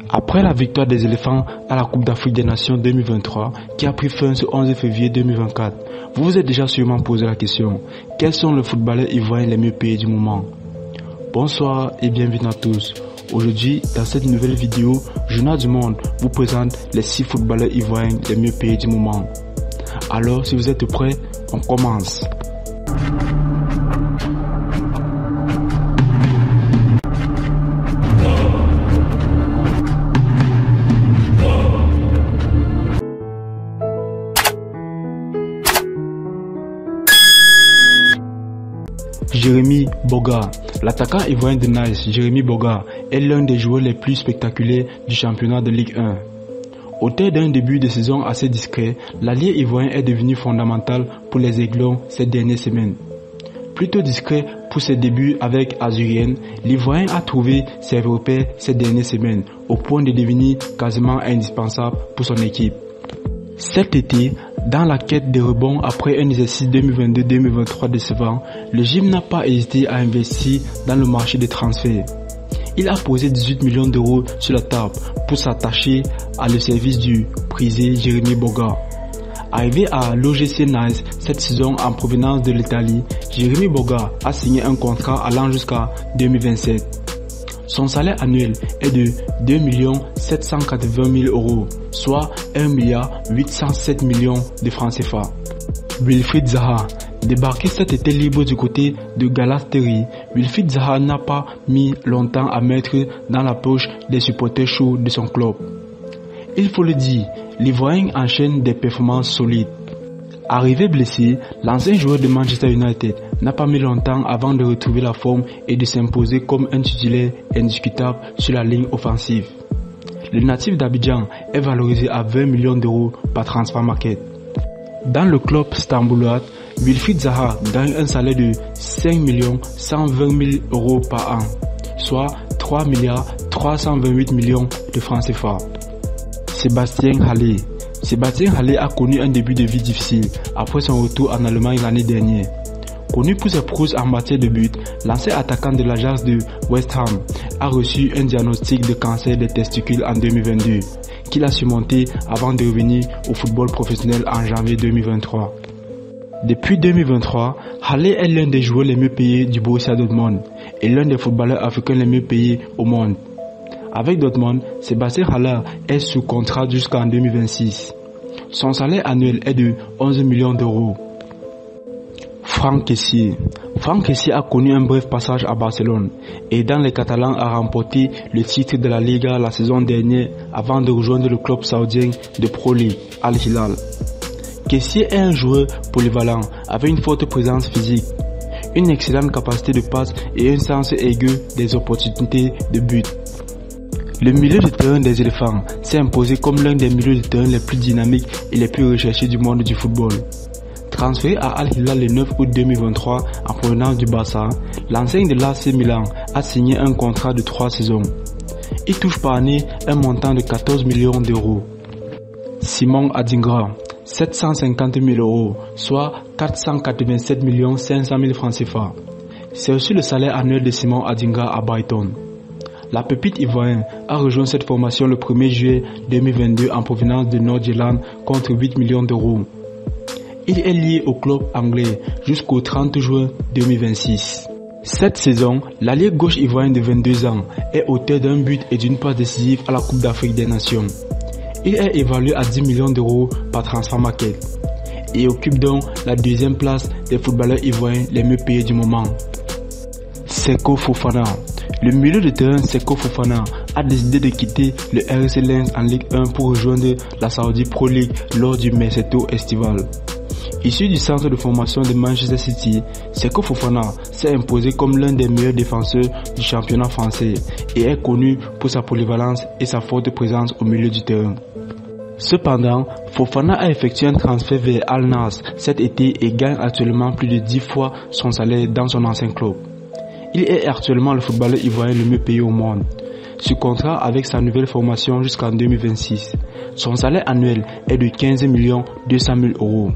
Après la victoire des éléphants à la Coupe d'Afrique des Nations 2023 qui a pris fin ce 11 février 2024, vous vous êtes déjà sûrement posé la question: quels sont les footballeurs ivoiriens les mieux payés du moment? Bonsoir et bienvenue à tous. Aujourd'hui, dans cette nouvelle vidéo, Journal du Monde vous présente les 6 footballeurs ivoiriens les mieux payés du moment. Alors, si vous êtes prêts, on commence. Jérémy Boga. L'attaquant ivoirien de Nice, Jérémy Boga, est l'un des joueurs les plus spectaculaires du championnat de Ligue 1. Auteur d'un début de saison assez discret, l'allié ivoirien est devenu fondamental pour les Aiglons ces dernières semaines. Plutôt discret pour ses débuts avec Azurienne, l'Ivoirien a trouvé ses repères ces dernières semaines, au point de devenir quasiment indispensable pour son équipe. Cet été, dans la quête des rebonds après un exercice 2022-2023 décevant, le gym n'a pas hésité à investir dans le marché des transferts. Il a posé 18 millions d'euros sur la table pour s'attacher à le service du prisé Jérémy Boga. Arrivé à l'OGC Nice cette saison en provenance de l'Italie, Jérémy Boga a signé un contrat allant jusqu'à 2027. Son salaire annuel est de 2 780 000 euros, soit 1 807 millions de francs CFA. Wilfried Zaha. Débarqué cet été libre du côté de Galatasaray, Wilfried Zaha n'a pas mis longtemps à mettre dans la poche des supporters chauds de son club. Il faut le dire, l'Ivoirien enchaîne des performances solides. Arrivé blessé, l'ancien joueur de Manchester United n'a pas mis longtemps avant de retrouver la forme et de s'imposer comme un titulaire indiscutable sur la ligne offensive. Le natif d'Abidjan est valorisé à 20 millions d'euros par Transfermarkt. Dans le club stambouliois, Wilfried Zaha gagne un salaire de 5 120 000 euros par an, soit 3 328 millions de francs CFA. Sébastien Haller. Sébastien Haller a connu un début de vie difficile après son retour en Allemagne l'année dernière. Connu pour ses prouesses en matière de but, l'ancien attaquant de l'Ajax de West Ham a reçu un diagnostic de cancer des testicules en 2022, qu'il a surmonté avant de revenir au football professionnel en janvier 2023. Depuis 2023, Haller est l'un des joueurs les mieux payés du Borussia Dortmund et l'un des footballeurs africains les mieux payés au monde. Avec Dortmund, Sébastien Haller est sous contrat jusqu'en 2026. Son salaire annuel est de 11 millions d'euros. Franck Kessié. Franck Kessié a connu un bref passage à Barcelone et dans les Catalans a remporté le titre de la Liga la saison dernière avant de rejoindre le club saoudien de Pro League, Al Hilal. Kessié est un joueur polyvalent avec une forte présence physique, une excellente capacité de passe et un sens aigu des opportunités de but. Le milieu de terrain des éléphants s'est imposé comme l'un des milieux de terrain les plus dynamiques et les plus recherchés du monde du football. Transféré à Al Hilal le 9 août 2023 en provenance du Barça, l'ancien de l'AC Milan a signé un contrat de 3 saisons. Il touche par année un montant de 14 millions d'euros. Simon Adingra, 750 000 euros, soit 487 500 000 francs CFA. C'est aussi le salaire annuel de Simon Adingra à Brighton. La pépite ivoirienne a rejoint cette formation le 1er juillet 2022 en provenance de Nord-Irlande contre 8 millions d'euros. Il est lié au club anglais jusqu'au 30 juin 2026. Cette saison, l'allié gauche ivoirien de 22 ans est auteur d'un but et d'une passe décisive à la Coupe d'Afrique des Nations. Il est évalué à 10 millions d'euros par Transfermarkt et occupe donc la deuxième place des footballeurs ivoiriens les mieux payés du moment. Seko Fofana. Le milieu de terrain Seko Fofana a décidé de quitter le RC Lens en Ligue 1 pour rejoindre la Saudi Pro League lors du mercato estival. Issu du centre de formation de Manchester City, Seko Fofana s'est imposé comme l'un des meilleurs défenseurs du championnat français et est connu pour sa polyvalence et sa forte présence au milieu du terrain. Cependant, Fofana a effectué un transfert vers Al Nassr cet été et gagne actuellement plus de 10 fois son salaire dans son ancien club. Il est actuellement le footballeur ivoirien le mieux payé au monde, sous contrat avec sa nouvelle formation jusqu'en 2026. Son salaire annuel est de 15 200 000 euros.